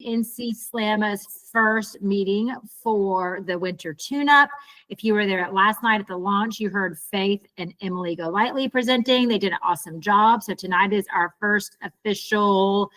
NC SLAMA's first meeting for the winter tune-up. If you were there last night at the launch, you heard Faith and Emily Golightly presenting. They did an awesome job. So tonight is our first official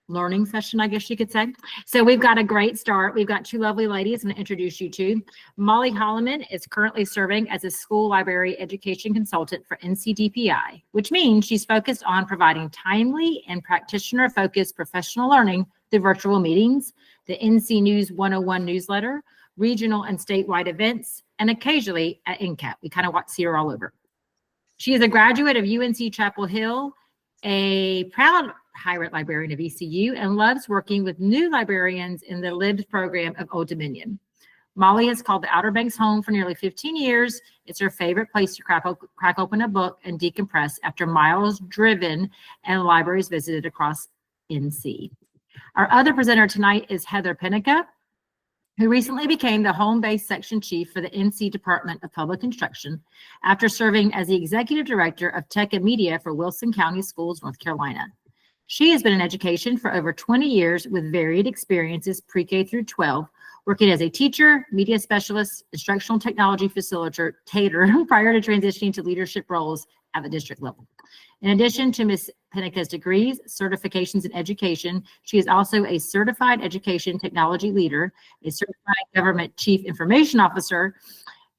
learning session, I guess you could say. So we've got a great start. We've got two lovely ladies I'm going to introduce you to. Molly Holloman is currently serving as a school library education consultant for NCDPI, which means she's focused on providing timely and practitioner-focused professional learning through virtual meetings, the NC News 101 newsletter, regional and statewide events, and occasionally at NCAP. We kind of see her all over. She is a graduate of UNC Chapel Hill, a proud Hirate librarian of ECU, and loves working with new librarians in the LIBS program of Old Dominion. Molly has called the Outer Banks home for nearly 15 years. It's her favorite place to crack open a book and decompress after miles driven and libraries visited across NC. Our other presenter tonight is Heather Pinnica, who recently became the home-based section chief for the NC Department of Public Instruction after serving as the executive director of tech and media for Wilson County Schools, North Carolina. She has been in education for over 20 years with varied experiences pre-K through 12, working as a teacher, media specialist, instructional technology facilitator prior to transitioning to leadership roles at the district level. In addition to Ms. Pinnica's degrees, certifications in education, she is also a certified education technology leader, a certified government chief information officer.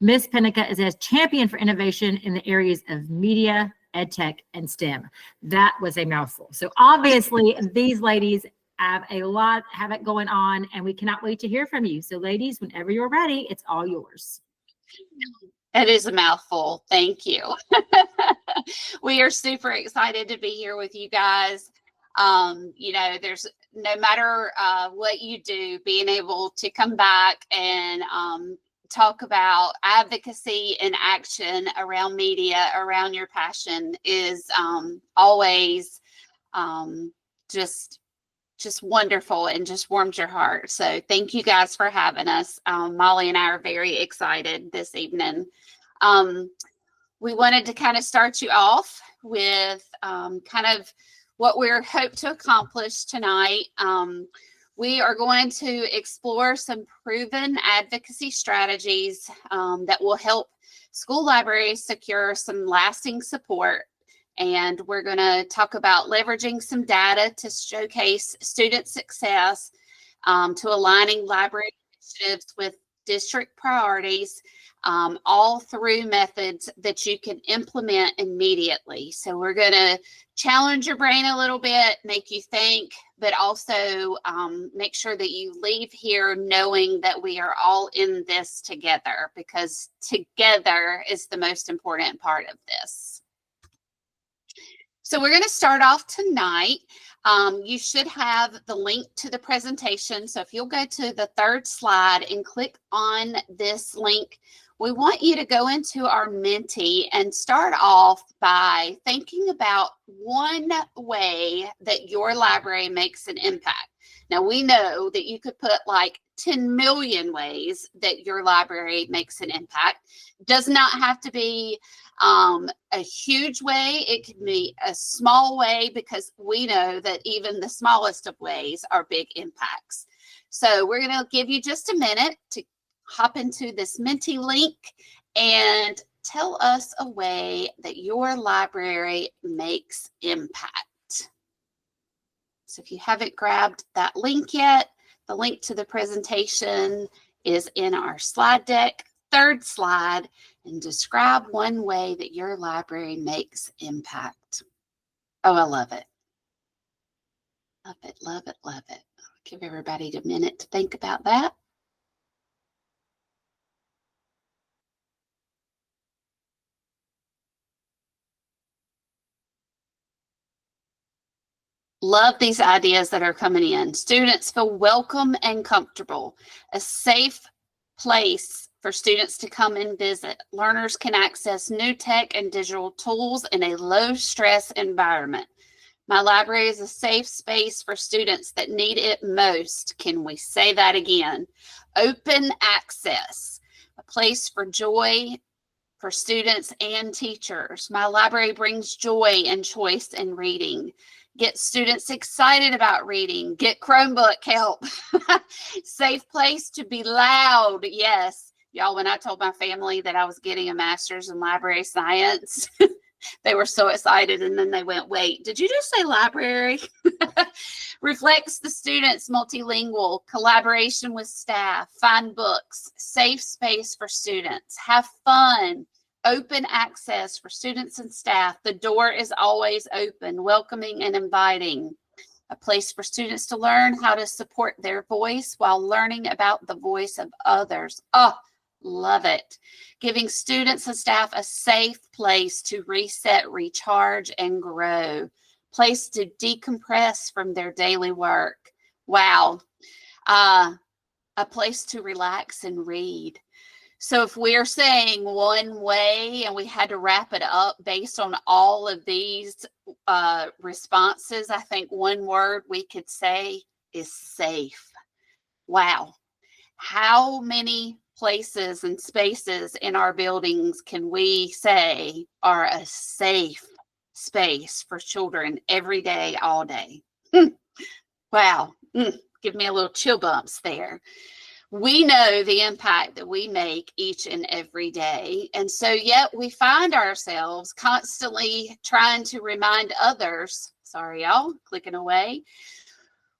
Ms. Pinnica is a champion for innovation in the areas of media, EdTech, and STEM. That was a mouthful. So obviously these ladies have it going on, and we cannot wait to hear from you. So ladies, whenever you're ready, it's all yours. It is a mouthful. Thank you. We are super excited to be here with you guys. There's no matter what you do, being able to come back and talk about advocacy and action around media, around your passion is always just wonderful and just warms your heart. So thank you guys for having us. Molly and I are very excited this evening. We wanted to kind of start you off with kind of what we're hope to accomplish tonight. We are going to explore some proven advocacy strategies that will help school libraries secure some lasting support. And we're going to talk about leveraging some data to showcase student success, to aligning library initiatives with district priorities, all through methods that you can implement immediately. So we're going to challenge your brain a little bit, make you think, but also make sure that you leave here knowing that we are all in this together, because together is the most important part of this. So we're going to start off tonight. You should have the link to the presentation. So if you'll go to the third slide and click on this link, we want you to go into our Menti and start off by thinking about one way that your library makes an impact. Now, we know that you could put like 10 million ways that your library makes an impact. Does not have to be a huge way. It can be a small way, because we know that even the smallest of ways are big impacts. So we're going to give you just a minute to hop into this Menti link and tell us a way that your library makes impact. So if you haven't grabbed that link yet, the link to the presentation is in our slide deck, third slide, and describe one way that your library makes impact. Oh, I love it. Love it, love it, love it. I'll give everybody a minute to think about that. Love these ideas that are coming in. Students feel welcome and comfortable. A safe place for students to come and visit. Learners can access new tech and digital tools in a low-stress environment. My library is a safe space for students that need it most. Can we say that again? Open access, a place for joy for students and teachers. My library brings joy and choice in reading. Get students excited about reading. Get Chromebook help. Safe place to be loud. Yes. Y'all, when I told my family that I was getting a master's in library science, they were so excited. And then they went, wait, did you just say library? Reflects the students multilingual, collaboration with staff, find books, safe space for students, have fun. Open access for students and staff. The door is always open, welcoming and inviting. A place for students to learn how to support their voice while learning about the voice of others. Oh, love it. Giving students and staff a safe place to reset, recharge, and grow. Place to decompress from their daily work. Wow. A place to relax and read. So if we're saying one way and we had to wrap it up based on all of these responses, I think one word we could say is safe. Wow. How many places and spaces in our buildings can we say are a safe space for children every day, all day? Wow. Give me a little chill bumps there. We know the impact that we make each and every day. And so yet we find ourselves constantly trying to remind others, sorry, y'all, clicking away.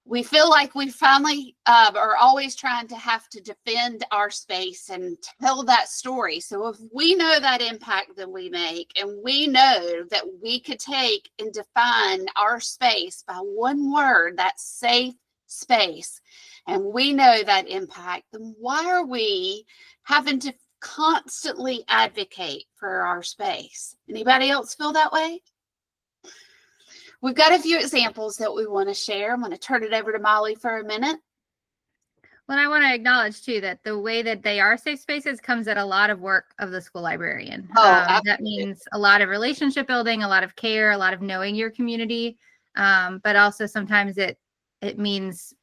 We feel like we finally are always trying to have to defend our space and tell that story. So if we know that impact that we make, and we know that we could take and define our space by one word, that safe space, and we know that impact, then why are we having to constantly advocate for our space? Anybody else feel that way? We've got a few examples that we want to share. I'm going to turn it over to Molly for a minute. Well, I want to acknowledge too that the way that they are safe spaces comes at a lot of work of the school librarian. That means a lot of relationship building, a lot of care, a lot of knowing your community, but also sometimes it means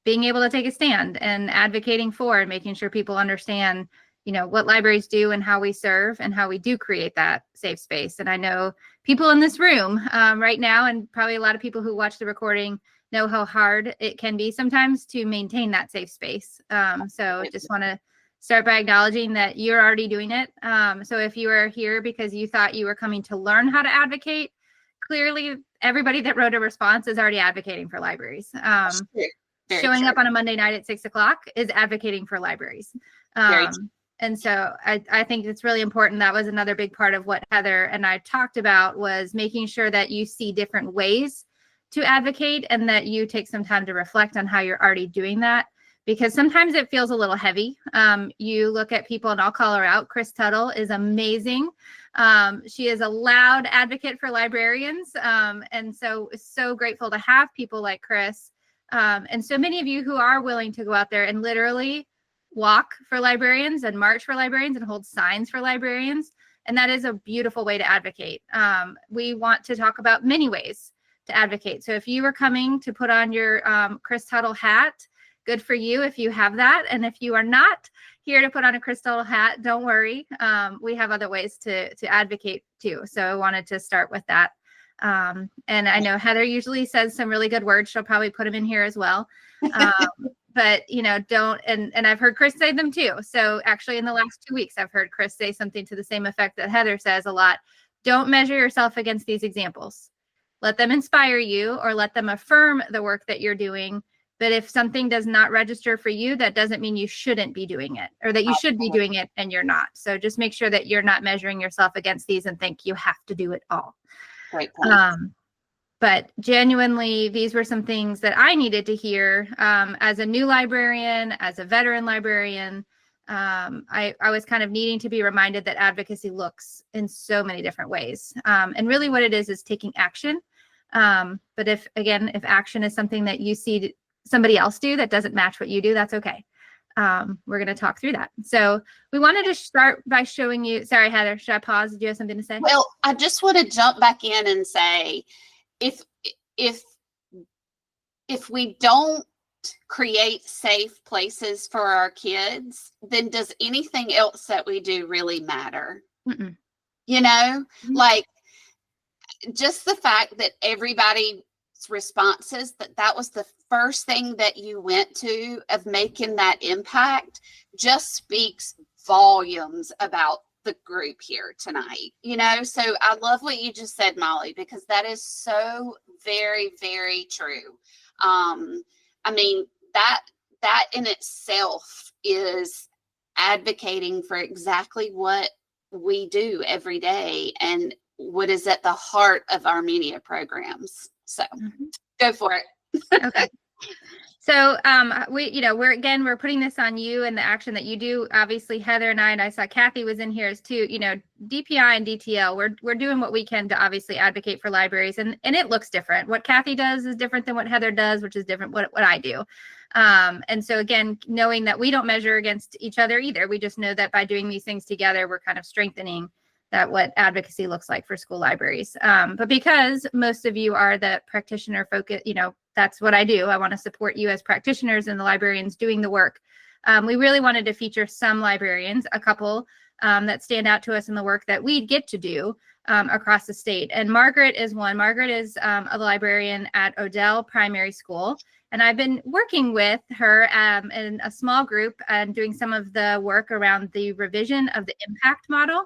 being able to take a stand and advocating for and making sure people understand, what libraries do and how we serve and how we do create that safe space. And I know people in this room right now, and probably a lot of people who watch the recording, know how hard it can be sometimes to maintain that safe space. So just want to start by acknowledging that you're already doing it. So if you are here because you thought you were coming to learn how to advocate, clearly everybody that wrote a response is already advocating for libraries. Showing up on a Monday night at 6:00 is advocating for libraries. And so I think it's really important. That was another big part of what Heather and I talked about, was making sure that you see different ways to advocate and that you take some time to reflect on how you're already doing that, because sometimes it feels a little heavy. You look at people, and I'll call her out. Chris Tuttle is amazing. She is a loud advocate for librarians. And so grateful to have people like Chris. And so many of you who are willing to go out there and literally walk for librarians and march for librarians and hold signs for librarians. And that is a beautiful way to advocate. We want to talk about many ways to advocate. So if you are coming to put on your Chris Tuttle hat, good for you if you have that. And if you are not here to put on a Chris Tuttle hat, don't worry. We have other ways to advocate too. So I wanted to start with that. And I know Heather usually says some really good words. She'll probably put them in here as well. But, don't, and I've heard Chris say them too. So actually in the last 2 weeks, I've heard Chris say something to the same effect that Heather says a lot. Don't measure yourself against these examples. Let them inspire you or let them affirm the work that you're doing. But if something does not register for you, that doesn't mean you shouldn't be doing it, or that you should be doing it and you're not. So just make sure that you're not measuring yourself against these and think you have to do it all. Great point. But genuinely, these were some things that I needed to hear as a new librarian, as a veteran librarian. I was kind of needing to be reminded that advocacy looks in so many different ways. And really what it is taking action. But if action is something that you see somebody else do that doesn't match what you do, that's okay. We're going to talk through that. So we wanted to start by showing you, sorry, Heather, should I pause? Do you have something to say? Well, I just want to jump back in and say, if we don't create safe places for our kids, then does anything else that we do really matter? Mm-mm. Like just the fact that everybody responses, that was the first thing that you went to of making that impact, just speaks volumes about the group here tonight. So I love what you just said, Molly, because that is so very, very true. I mean, that in itself is advocating for exactly what we do every day and what is at the heart of our media programs. So go for it. Okay. So we're putting this on you and the action that you do. Obviously, Heather and I saw Kathy was in here as too, DPI and DTL, we're doing what we can to obviously advocate for libraries, and it looks different. What Kathy does is different than what Heather does, which is different what I do. And so again, knowing that we don't measure against each other either, we just know that by doing these things together, we're kind of strengthening that what advocacy looks like for school libraries. But because most of you are the practitioner focus, that's what I do. I want to support you as practitioners and the librarians doing the work. We really wanted to feature some librarians, a couple that stand out to us in the work that we get to do across the state. And Margaret is one. Margaret is a librarian at Odell Primary School. And I've been working with her in a small group and doing some of the work around the revision of the impact model.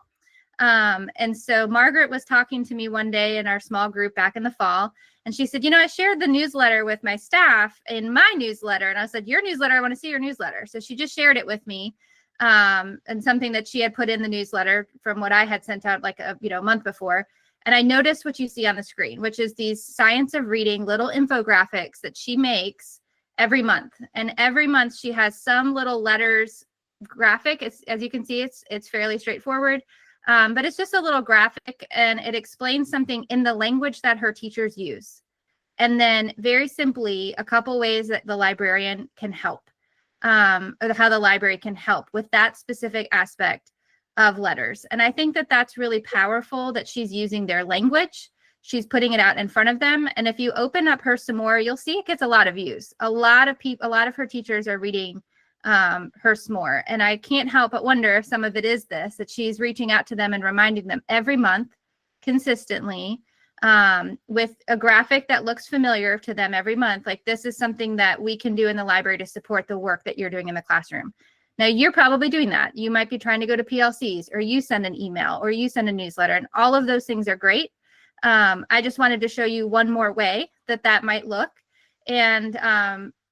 And so Margaret was talking to me one day in our small group back in the fall, and she said, I shared the newsletter with my staff in my newsletter. And I said, your newsletter, I want to see your newsletter. So she just shared it with me, and something that she had put in the newsletter from what I had sent out like a month before. And I noticed what you see on the screen, which is these science of reading little infographics that she makes every month. And every month she has some little letters graphic. As you can see, it's fairly straightforward. But it's just a little graphic, and it explains something in the language that her teachers use. And then very simply, a couple ways that the librarian can help, or how the library can help with that specific aspect of letters. And I think that that's really powerful that she's using their language. She's putting it out in front of them. And if you open up her some more, you'll see it gets a lot of views. A lot of her teachers are reading her s'more. And I can't help but wonder if some of it is this, that she's reaching out to them and reminding them every month consistently with a graphic that looks familiar to them every month. Like, this is something that we can do in the library to support the work that you're doing in the classroom. Now, you're probably doing that. You might be trying to go to PLCs, or you send an email, or you send a newsletter, and all of those things are great. I just wanted to show you one more way that might look. And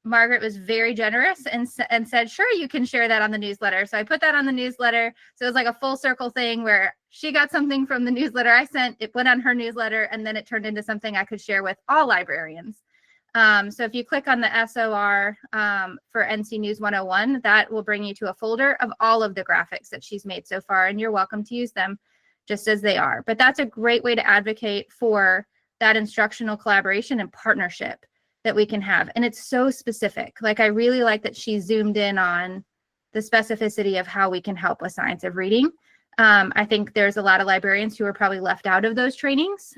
Margaret was very generous and said, sure, you can share that on the newsletter. So I put that on the newsletter. So it was like a full circle thing where she got something from the newsletter I sent, it went on her newsletter, and then it turned into something I could share with all librarians. So if you click on the SOR for NC News 101, that will bring you to a folder of all of the graphics that she's made so far, and you're welcome to use them just as they are. But that's a great way to advocate for that instructional collaboration and partnership that we can have. And it's so specific. Like, I really like that she zoomed in on the specificity of how we can help with science of reading. I think there's a lot of librarians who are probably left out of those trainings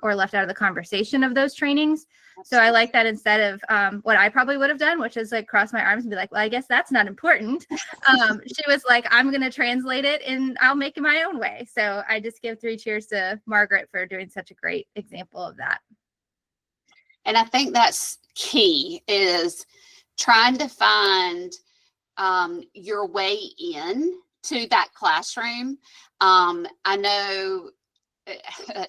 or left out of the conversation of those trainings. So I like that instead of what I probably would have done, which is like cross my arms and be like, well, I guess that's not important. She was like, I'm going to translate it and I'll make it my own way. So I just give 3 cheers to Margaret for doing such a great example of that. And I think that's key, is trying to find your way in to that classroom. I know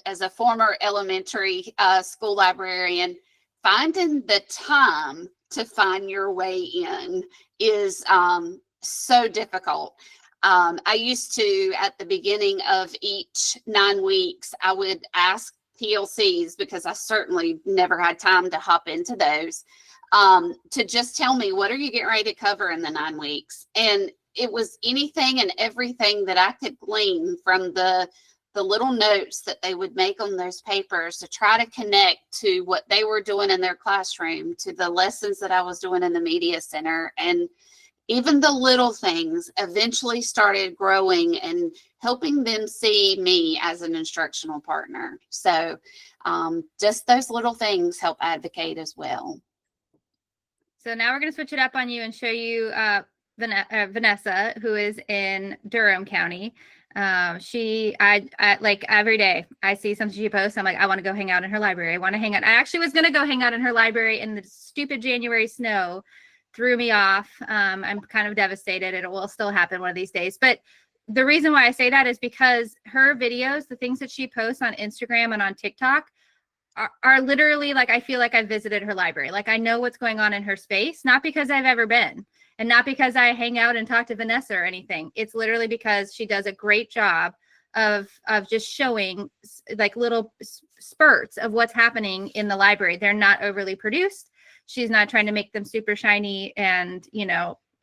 as a former elementary school librarian, finding the time to find your way in is so difficult. I used to, at the beginning of each 9 weeks, I would ask PLCs, because I certainly never had time to hop into those, to just tell me, what are you getting ready to cover in the 9 weeks? And it was anything and everything that I could glean from the little notes that they would make on those papers to try to connect to what they were doing in their classroom, to the lessons that I was doing in the media center. And even the little things eventually started growing and helping them see me as an instructional partner. So just those little things help advocate as well. So now we're going to switch it up on you and show you Vanessa, who is in Durham County. I like every day I see something she posts. I'm like, I want to go hang out in her library. I want to hang out. I actually was going to go hang out in her library, and the stupid January snow threw me off. I'm kind of devastated. It will still happen one of these days. But the reason why I say that is because her videos, the things that she posts on Instagram and on TikTok are literally like, I feel like I visited her library. Like I know what's going on in her space, not because I've ever been. And not because I hang out and talk to Vanessa or anything. It's literally because she does a great job of just showing like little spurts of what's happening in the library. They're not overly produced. She's not trying to make them super shiny and,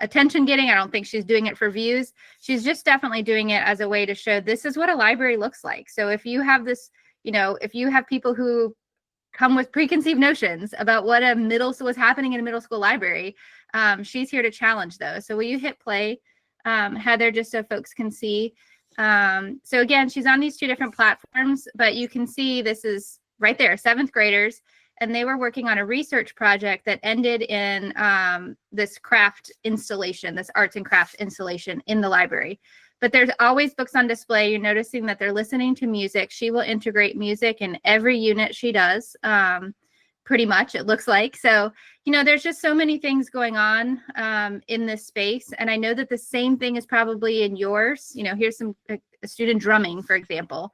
attention getting. I don't think she's doing it for views. She's just definitely doing it as a way to show this is what a library looks like. So if you have this, if you have people who come with preconceived notions about what what's happening in a middle school library, she's here to challenge those. So will you hit play, Heather, just so folks can see? So again, she's on these two different platforms, but you can see this is right there, 7th graders, and they were working on a research project that ended in this craft installation, this arts and crafts installation in the library. But there's always books on display. You're noticing that they're listening to music. She will integrate music in every unit she does, pretty much, it looks like. So, there's just so many things going on in this space. And I know that the same thing is probably in yours. Here's a student drumming, for example.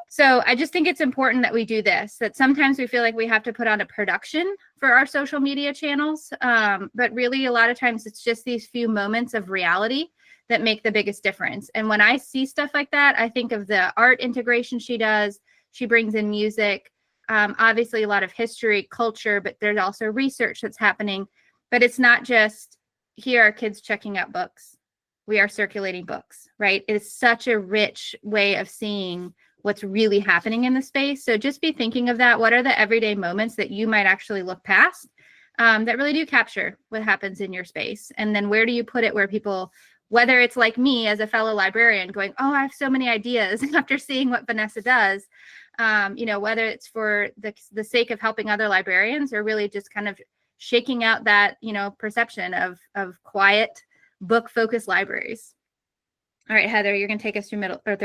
So I just think it's important that we do this, that sometimes we feel like we have to put on a production for our social media channels. But really, a lot of times it's just these few moments of reality that make the biggest difference. And when I see stuff like that, I think of the art integration she does. She brings in music, obviously a lot of history, culture, but there's also research that's happening. But it's not just, here are kids checking out books. We are circulating books, right? It's such a rich way of seeing what's really happening in the space. So just be thinking of that. What are the everyday moments that you might actually look past that really do capture what happens in your space? And then where do you put it where people, whether it's like me as a fellow librarian going, oh, I have so many ideas after seeing what Vanessa does, whether it's for the sake of helping other librarians or really just kind of shaking out that, perception of quiet book focused libraries. All right, Heather, you're going to take us through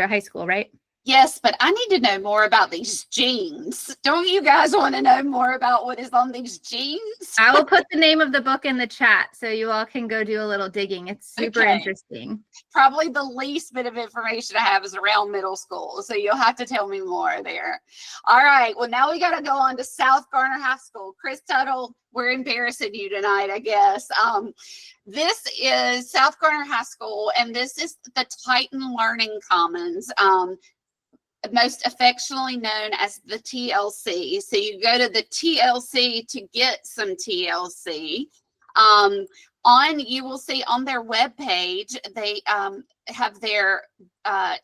high school, right? Yes, but I need to know more about these jeans. Don't you guys want to know more about what is on these jeans? I will put the name of the book in the chat so you all can go do a little digging. It's super interesting. Probably the least bit of information I have is around middle school, so you'll have to tell me more there. All right, well, now we got to go on to South Garner High School. Chris Tuttle, we're embarrassing you tonight, I guess. This is South Garner High School, and this is the Titan Learning Commons. Most affectionately known as the TLC. So you go to the TLC to get some TLC. You will see on their webpage, they have their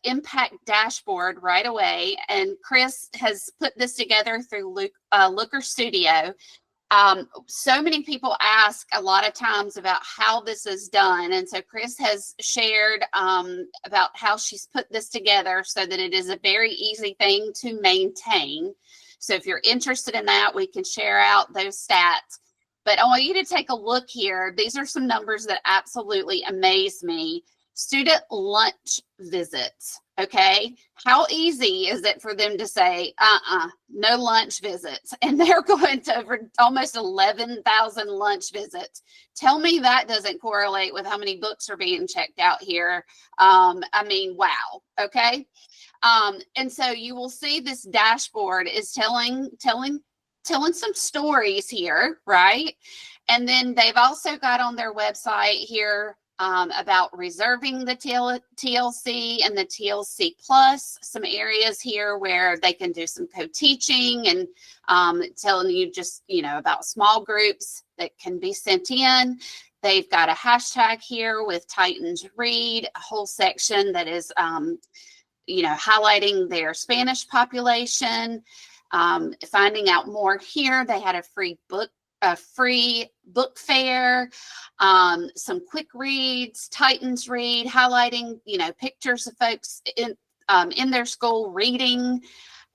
impact dashboard right away. And Chris has put this together through Looker Studio. So many people ask a lot of times about how this is done. And so Chris has shared about how she's put this together so that it is a very easy thing to maintain. So if you're interested in that, we can share out those stats. But I want you to take a look here. These are some numbers that absolutely amaze me. Student lunch visits. Okay. How easy is it for them to say, no lunch visits? And they're going to over almost 11,000 lunch visits. Tell me that doesn't correlate with how many books are being checked out here. Wow. Okay. And so you will see this dashboard is telling some stories here, right? And then they've also got on their website here about reserving the TLC and the TLC Plus, some areas here where they can do some co-teaching and telling you just, about small groups that can be sent in. They've got a hashtag here with Titans Read, a whole section that is, highlighting their Spanish population. Finding out more here, they had a free book fair, some quick reads, Titans Read, highlighting, pictures of folks in their school reading,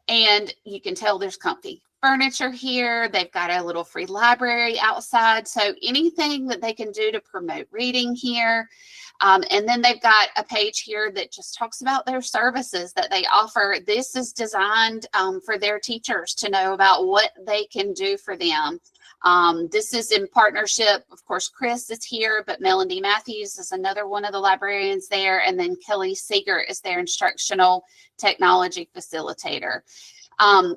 and you can tell there's comfy furniture here. They've got a little free library outside, so anything that they can do to promote reading here. And then they've got a page here that just talks about their services that they offer. This is designed for their teachers to know about what they can do for them. This is in partnership. Of course, Chris is here, but Melanie Matthews is another one of the librarians there. And then Kelly Seeger is their instructional technology facilitator.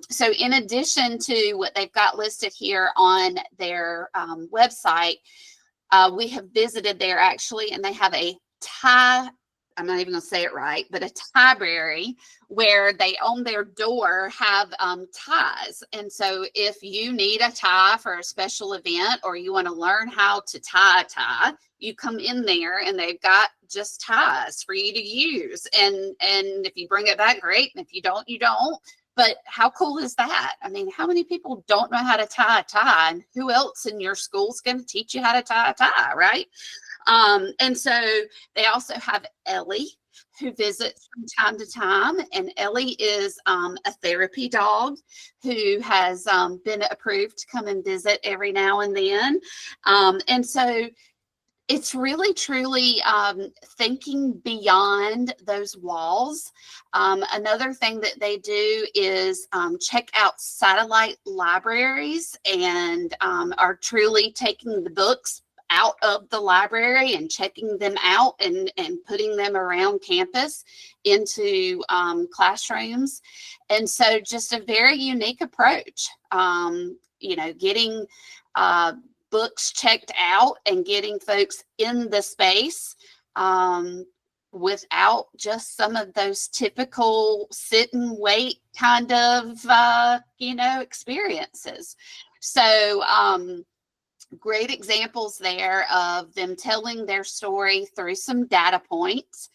So in addition to what they've got listed here on their website, we have visited there actually, and they have a I'm not even going to say it right, but a tiebrary where they on their door have ties. And so if you need a tie for a special event or you want to learn how to tie a tie, you come in there and they've got just ties for you to use. And if you bring it back, great. And if you don't, you don't. But how cool is that? I mean, how many people don't know how to tie a tie? And who else in your school is going to teach you how to tie a tie, right? And so they also have Ellie, who visits from time to time. And Ellie is a therapy dog who has been approved to come and visit every now and then. And so it's really, truly thinking beyond those walls. Another thing that they do is check out satellite libraries and are truly taking the books out of the library and checking them out and putting them around campus into classrooms. And so just a very unique approach, getting books checked out and getting folks in the space without just some of those typical sit and wait kind of, experiences. So great examples there of them telling their story through some data points.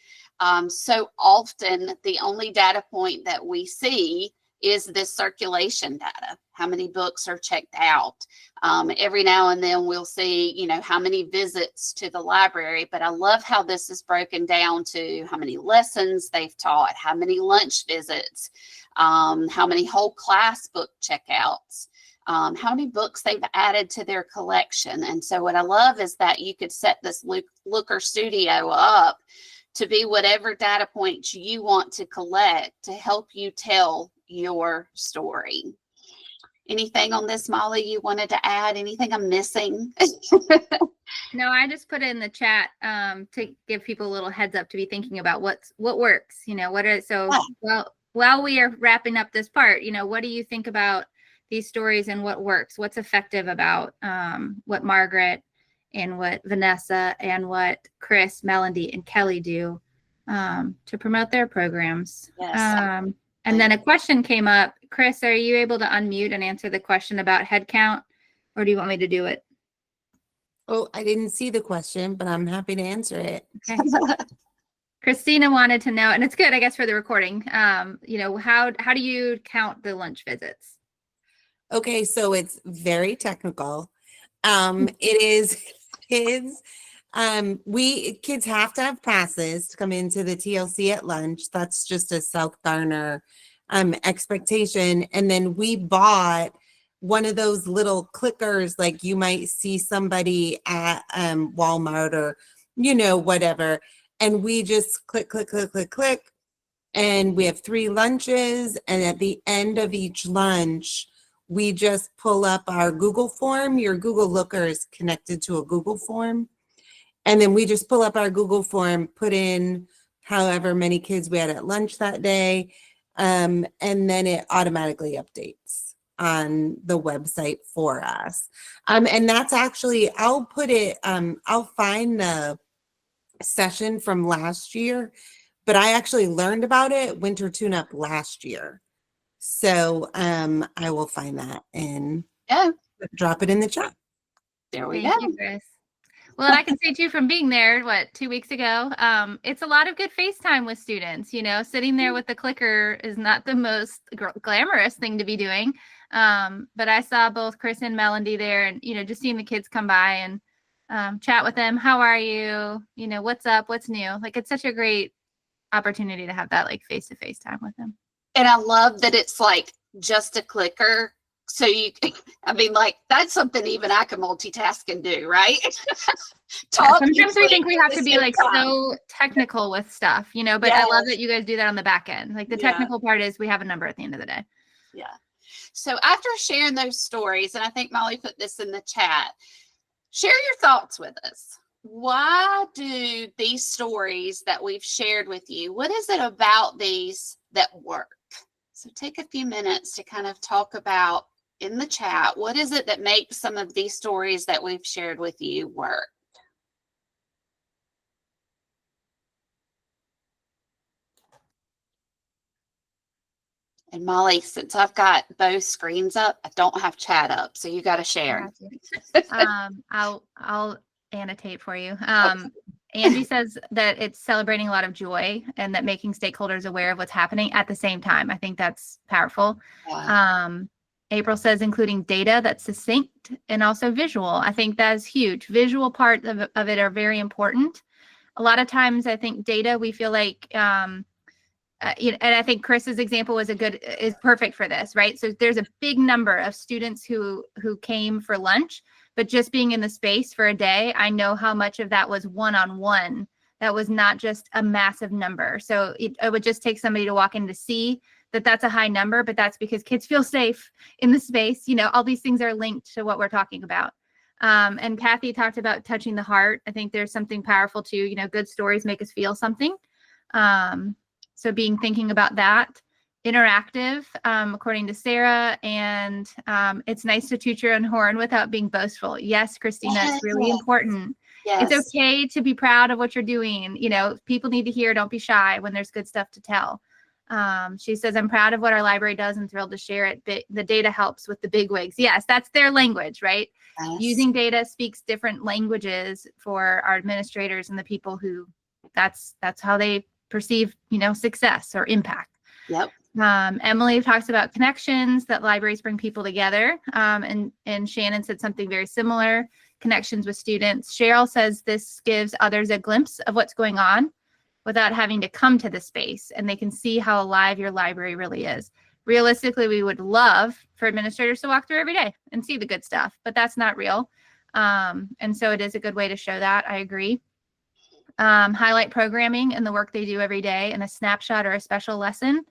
So often the only data point that we see is this circulation data. How many books are checked out? Every now and then we'll see, how many visits to the library, but I love how this is broken down to how many lessons they've taught, how many lunch visits, how many whole class book checkouts, how many books they've added to their collection. And so what I love is that you could set this Looker Studio up to be whatever data points you want to collect to help you tell your story. Anything on this, Molly, you wanted to add? Anything I'm missing? No, I just put it in the chat to give people a little heads up to be thinking about what works. While we are wrapping up this part, what do you think about these stories and what works? What's effective about what Margaret and what Vanessa and what Chris, Melody, and Kelly do to promote their programs? Yes. And then a question came up. Chris, are you able to unmute and answer the question about headcount, or do you want me to do it? Oh, I didn't see the question, but I'm happy to answer it. Okay. Christina wanted to know, and it's good, I guess, for the recording. How do you count the lunch visits? Okay, so it's very technical. It is kids. Kids have to have passes to come into the TLC at lunch. That's just a South Garner expectation. And then we bought one of those little clickers, like you might see somebody at Walmart or, whatever. And we just click, click, click, click, click. And we have 3 lunches. And at the end of each lunch, we just pull up our Google form. Your Google Looker is connected to a Google form. And then we just pull up our Google form, put in however many kids we had at lunch that day. And then it automatically updates on the website for us. And that's actually, I'll find the session from last year, but I actually learned about it winter tune-up last year. So I will find that and drop it in the chat. There we Thank go. you, Chris. Well, I can say too, from being there, 2 weeks ago, it's a lot of good FaceTime with students. Sitting there with the clicker is not the most glamorous thing to be doing. But I saw both Chris and Melody there, and just seeing the kids come by and chat with them. How are you? What's up? What's new? It's such a great opportunity to have that face-to-face time with them. And I love that it's just a clicker So I mean, like, that's something even I can multitask and do, right? Sometimes we think we have to be like so technical with stuff, but I love that you guys do that on the back end. Like the technical part is we have a number at the end of the day. Yeah. So after sharing those stories, and I think Molly put this in the chat, share your thoughts with us. Why do these stories that we've shared with you, what is it about these that work? So take a few minutes to kind of talk about in the chat, what is it that makes some of these stories that we've shared with you work? And Molly, since I've got both screens up, I don't have chat up, so you got to share. I'll annotate for you. Angie says that it's celebrating a lot of joy and that making stakeholders aware of what's happening at the same time. I think that's powerful. Yeah. April says including data that's succinct and also visual. I think that's huge. Visual parts of it are very important. A lot of times I think data, we feel like, and I think Chris's example is perfect for this, right? So there's a big number of students who came for lunch, but just being in the space for a day, I know how much of that was one-on-one. That was not just a massive number. So it would just take somebody to walk in to see that that's a high number, but that's because kids feel safe in the space. All these things are linked to what we're talking about. And Kathy talked about touching the heart. I think there's something powerful too. Good stories make us feel something. So thinking about that. Interactive, according to Sarah, and it's nice to toot your own horn without being boastful. Yes, Christina, it's really important. Yes. It's okay to be proud of what you're doing. People need to hear, don't be shy when there's good stuff to tell. She says, I'm proud of what our library does and thrilled to share it. But the data helps with the bigwigs. Yes, that's their language, right? Yes. Using data speaks different languages for our administrators and the people who that's how they perceive, success or impact. Yep. Emily talks about connections, that libraries bring people together. And Shannon said something very similar, connections with students. Cheryl says this gives others a glimpse of what's going on without having to come to the space, and they can see how alive your library really is. Realistically, we would love for administrators to walk through every day and see the good stuff, but that's not real. And so it is a good way to show that. I agree. Highlight programming and the work they do every day and a snapshot or a special lesson.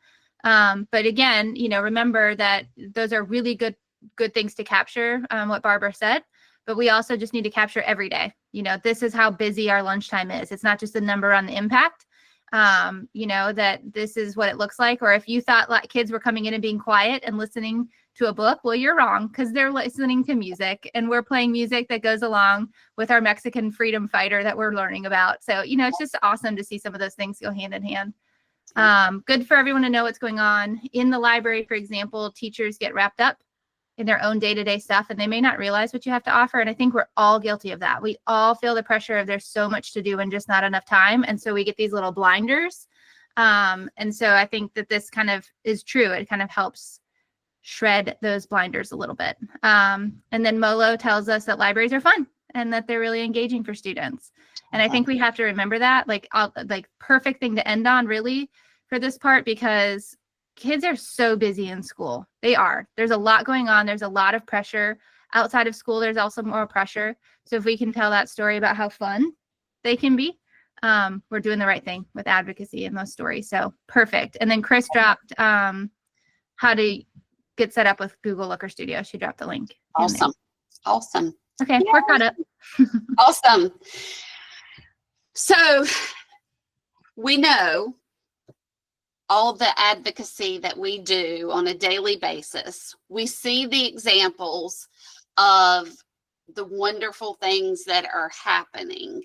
But again, remember that those are really good things to capture, what Barbara said, but we also just need to capture every day. This is how busy our lunchtime is. It's not just a number on the impact, that this is what it looks like. Or if you thought like kids were coming in and being quiet and listening to a book, well, you're wrong, because they're listening to music and we're playing music that goes along with our Mexican freedom fighter that we're learning about. So, it's just awesome to see some of those things go hand in hand. Good for everyone to know what's going on in the library. For example, teachers get wrapped up in their own day-to-day stuff and they may not realize what you have to offer. And I think we're all guilty of that. We all feel the pressure of there's so much to do and just not enough time. And so we get these little blinders. And so I think that this kind of is true. It kind of helps shred those blinders a little bit. And then Molo tells us that libraries are fun and that they're really engaging for students. And I think we have to remember that, like perfect thing to end on really for this part, because kids are so busy in school. They are. There's a lot going on. There's a lot of pressure. Outside of school, there's also more pressure. So if we can tell that story about how fun they can be, we're doing the right thing with advocacy in those stories. So perfect. And then Chris dropped how to get set up with Google Looker Studio. She dropped the link. Awesome. Okay, we're caught up. Awesome. So we know all the advocacy that we do on a daily basis. We see the examples of the wonderful things that are happening.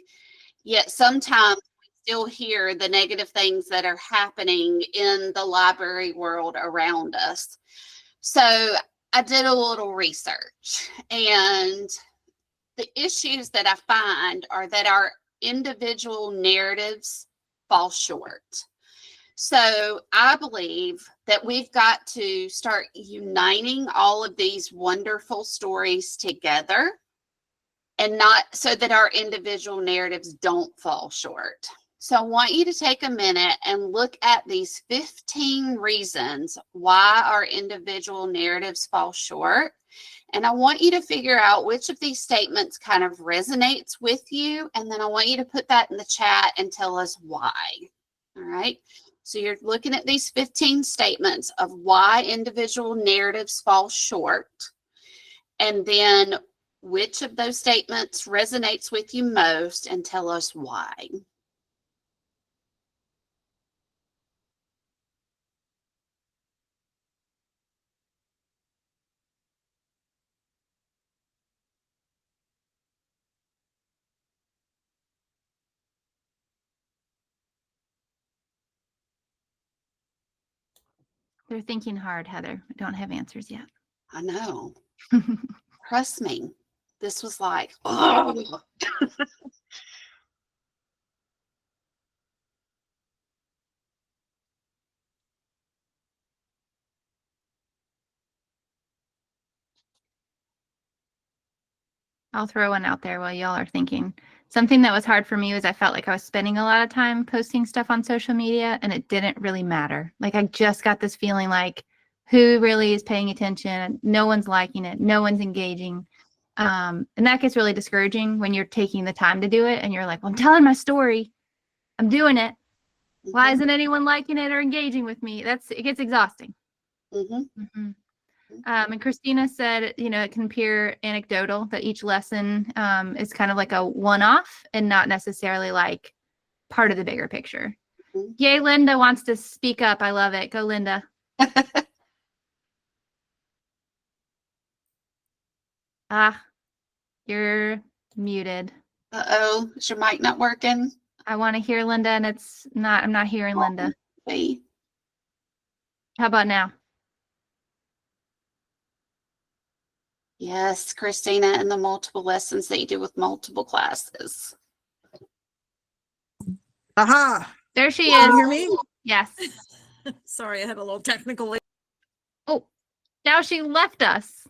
Yet sometimes we still hear the negative things that are happening in the library world around us. So I did a little research, and the issues that I find are that our individual narratives fall short. So I believe that we've got to start uniting all of these wonderful stories together, and not so that our individual narratives don't fall short. So I want you to take a minute and look at these 15 reasons why our individual narratives fall short. And I want you to figure out which of these statements kind of resonates with you. And then I want you to put that in the chat and tell us why. All right. So you're looking at these 15 statements of why individual narratives fall short. And then which of those statements resonates with you most, and tell us why. They're thinking hard, Heather. We don't have answers yet. I know. Trust me. This was like, oh. I'll throw one out there while y'all are thinking. Something that was hard for me was I felt like I was spending a lot of time posting stuff on social media and it didn't really matter. Like I just got this feeling like who really is paying attention? No one's liking it. No one's engaging. And that gets really discouraging when you're taking the time to do it and you're like, well, I'm telling my story. I'm doing it. Why isn't anyone liking it or engaging with me? It gets exhausting. And Christina said, it can appear anecdotal that each lesson is kind of like a one-off and not necessarily like part of the bigger picture. Yay, Linda wants to speak up. I love it. Go, Linda. You're muted. Uh-oh, is your mic not working? I want to hear Linda and I'm not hearing Linda. Hey. How about now? Yes, Christina, and the multiple lessons that you do with multiple classes. Aha! There she Can is. you hear me? Yes. Sorry, I had a little technical. Oh, now she left us.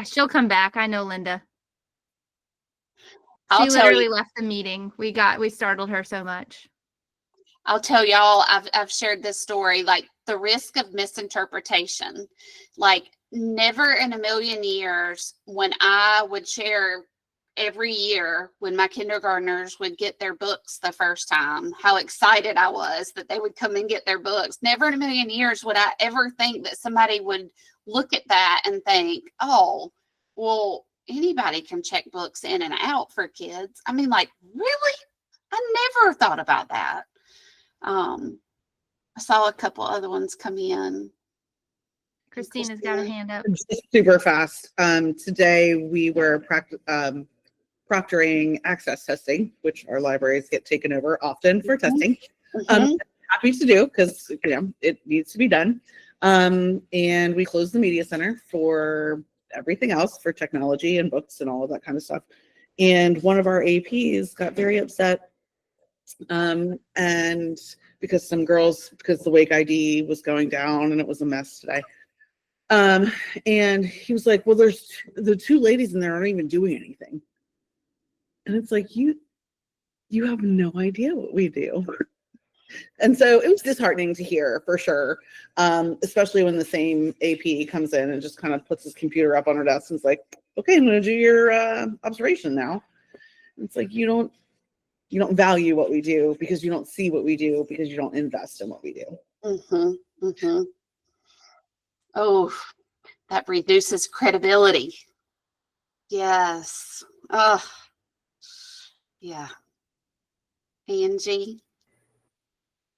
She'll come back. I know Linda. She literally left the meeting. We startled her so much. I'll tell y'all, I've shared this story, like the risk of misinterpretation. Like never in a million years when I would share every year when my kindergartners would get their books the first time, how excited I was that they would come and get their books. Never in a million years would I ever think that somebody would look at that and think, oh, well, anybody can check books in and out for kids. I mean, like, really? I never thought about that. I saw a couple other ones come in. Christina's got her hand up. Super fast. Today we were proctoring access testing, which our libraries get taken over often for testing. Happy to do because it needs to be done. And we closed the media center for everything else, for technology and books and all of that kind of stuff. And one of our APs got very upset. And because the Wake ID was going down and it was a mess today. And he was like, well, there's the two ladies in there aren't even doing anything. And it's like, you have no idea what we do. And so it was disheartening to hear for sure. Especially when the same AP comes in and just kind of puts his computer up on her desk and is like, okay, I'm going to do your observation now. And it's like, you don't value what we do because you don't see what we do because you don't invest in what we do. Oh, that reduces credibility. Yes. Oh, yeah. Angie?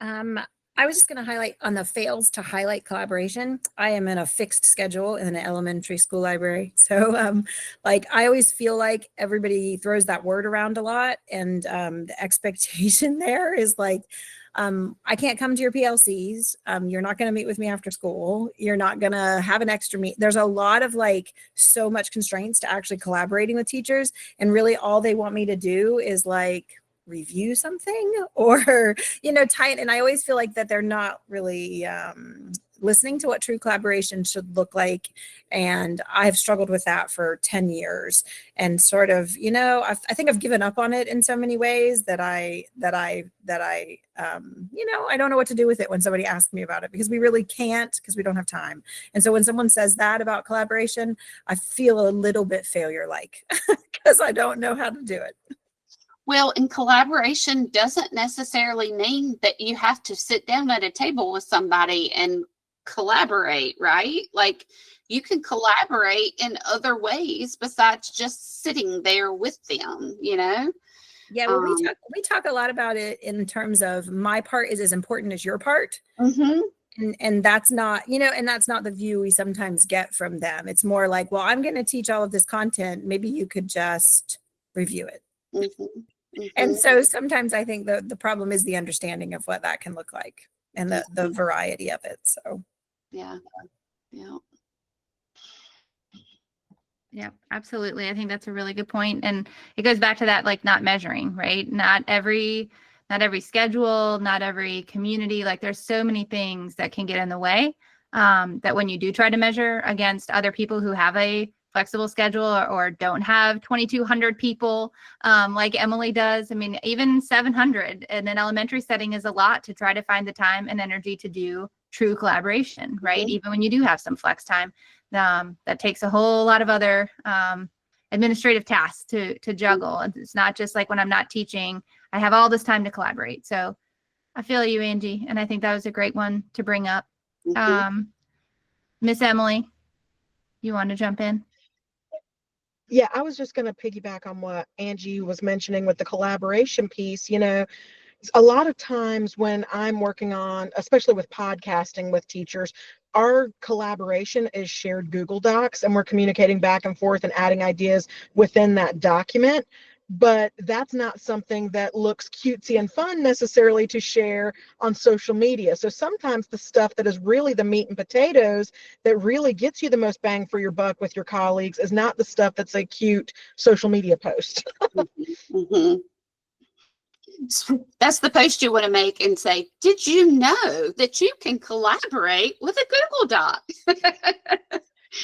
I was just going to highlight on the fails to highlight collaboration. I am in a fixed schedule in an elementary school library. So I always feel like everybody throws that word around a lot. And the expectation there is like, I can't come to your PLCs. You're not going to meet with me after school. You're not going to have an extra meet. There's a lot of so much constraints to actually collaborating with teachers. And really all they want me to do is review something or, tight. And I always feel like that they're not really listening to what true collaboration should look like. And I've struggled with that for 10 years and sort of, I think I've given up on it in so many ways that I I don't know what to do with it when somebody asks me about it, because we really can't, because we don't have time. And so when someone says that about collaboration, I feel a little bit failure-like because I don't know how to do it. Well, and collaboration doesn't necessarily mean that you have to sit down at a table with somebody and collaborate, right? Like, you can collaborate in other ways besides just sitting there with them, Yeah, well, we talk a lot about it in terms of my part is as important as your part. Mm-hmm. And that's not, and that's not the view we sometimes get from them. It's more like, well, I'm going to teach all of this content. Maybe you could just review it. Mm-hmm. Mm-hmm. And so sometimes I think the problem is the understanding of what that can look like and the variety of it. So yeah. Yeah, absolutely. I think that's a really good point. And it goes back to that, like, not measuring, right? Not every schedule, not every community, like, there's so many things that can get in the way, that when you do try to measure against other people who have a flexible schedule or don't have 2,200 people, like Emily does. I mean, even 700 in an elementary setting is a lot to try to find the time and energy to do true collaboration, right? Mm-hmm. Even when you do have some flex time, that takes a whole lot of other administrative tasks to juggle. It's not just like when I'm not teaching, I have all this time to collaborate. So I feel you, Angie, and I think that was a great one to bring up. Mm-hmm. Miss Emily, you want to jump in? Yeah, I was just going to piggyback on what Angie was mentioning with the collaboration piece. A lot of times when I'm working on, especially with podcasting with teachers, our collaboration is shared Google Docs, and we're communicating back and forth and adding ideas within that document. But that's not something that looks cutesy and fun necessarily to share on social media. So sometimes the stuff that is really the meat and potatoes that really gets you the most bang for your buck with your colleagues is not the stuff that's a cute social media post. Mm-hmm. That's the post you want to make and say, did you know that you can collaborate with a Google Doc?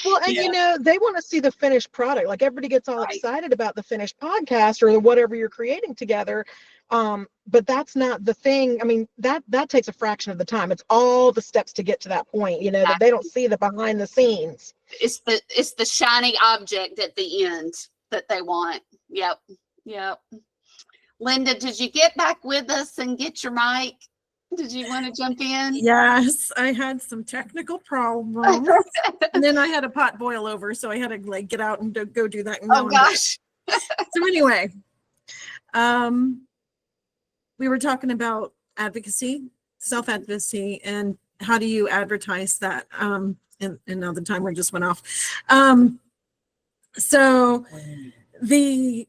Well, and they want to see the finished product. Like, everybody gets all excited about the finished podcast or whatever you're creating together. But that's not the thing. I mean, that takes a fraction of the time. It's all the steps to get to that point, that they don't see the behind the scenes. It's the shiny object at the end that they want. Yep. Linda, did you get back with us and get your mic? Did you want to jump in? Yes, I had some technical problems. And then I had a pot boil over, so I had to get out and go do that. Oh gosh. So anyway, we were talking about advocacy, self-advocacy, and how do you advertise that? And now the timer just went off. So the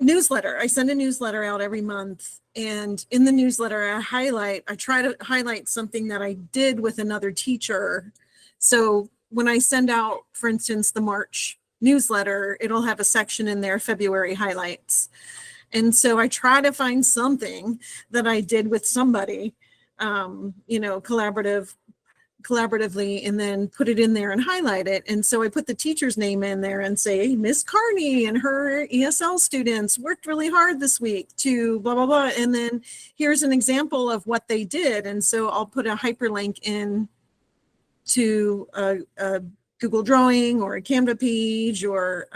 newsletter, I send a newsletter out every month, and in the newsletter I try to highlight something that I did with another teacher. So when I send out, for instance, the March newsletter, it'll have a section in there, February highlights. And so I try to find something that I did with somebody, collaboratively, and then put it in there and highlight it. And so I put the teacher's name in there and say, Miss Carney and her ESL students worked really hard this week to blah, blah, blah. And then here's an example of what they did. And so I'll put a hyperlink in to a Google drawing or a Canva page, or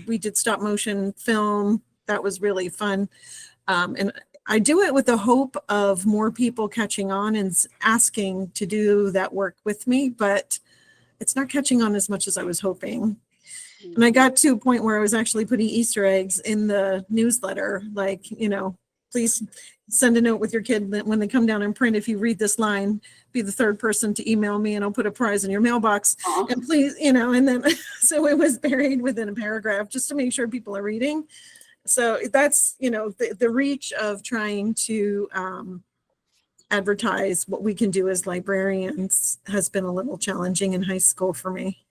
we did stop motion film. That was really fun. And I do it with the hope of more people catching on and asking to do that work with me, but it's not catching on as much as I was hoping. And I got to a point where I was actually putting Easter eggs in the newsletter, like, please send a note with your kid that when they come down and print, if you read this line, be the third person to email me and I'll put a prize in your mailbox. Aww. And please, and then, so it was buried within a paragraph just to make sure people are reading. So that's, the reach of trying to advertise what we can do as librarians has been a little challenging in high school for me.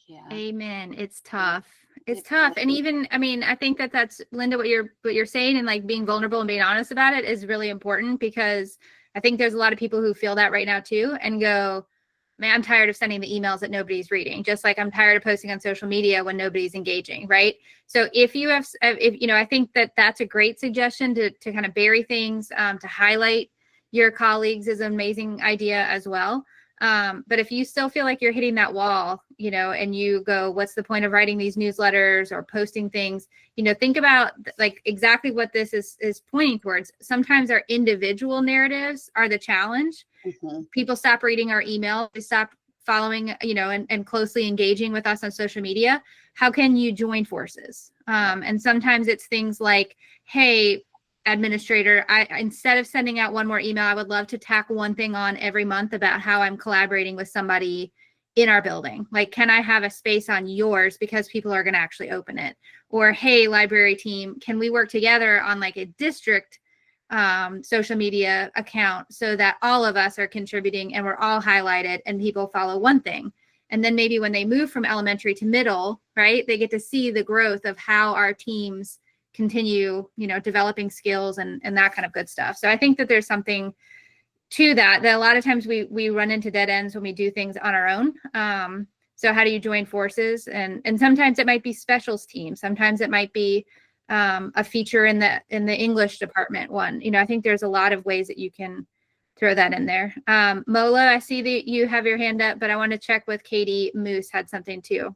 Yeah. Amen. It's tough. It's tough. And even, I think that's, Linda, what you're saying, and like being vulnerable and being honest about it is really important, because I think there's a lot of people who feel that right now too and go, man, I'm tired of sending the emails that nobody's reading, just like I'm tired of posting on social media when nobody's engaging, right? So if you have, if you know, I think that that's a great suggestion to kind of bury things, to highlight your colleagues is an amazing idea as well. But if you still feel like you're hitting that wall, you know, and you go, what's the point of writing these newsletters or posting things? You know, think about like exactly what this is pointing towards. Sometimes our individual narratives are the challenge. Mm-hmm. People stop reading our email, they stop following, you know, and closely engaging with us on social media. How can you join forces? And sometimes it's things like, hey, administrator, I instead of sending out one more email, I would love to tack one thing on every month about how I'm collaborating with somebody in our building. Like, can I have a space on yours because people are going to actually open it? Or, hey, library team, can we work together on like a district social media account so that all of us are contributing and we're all highlighted and people follow one thing? And then maybe when they move from elementary to middle, right, they get to see the growth of how our teams continue, you know, developing skills and that kind of good stuff. So I think that there's something to that a lot of times we run into dead ends when we do things on our own. So how do you join forces? And sometimes it might be specials team. Sometimes it might be a feature in the English department one. You know, I think there's a lot of ways that you can throw that in there. Mola, I see that you have your hand up, but I want to check with Katie Moose had something too.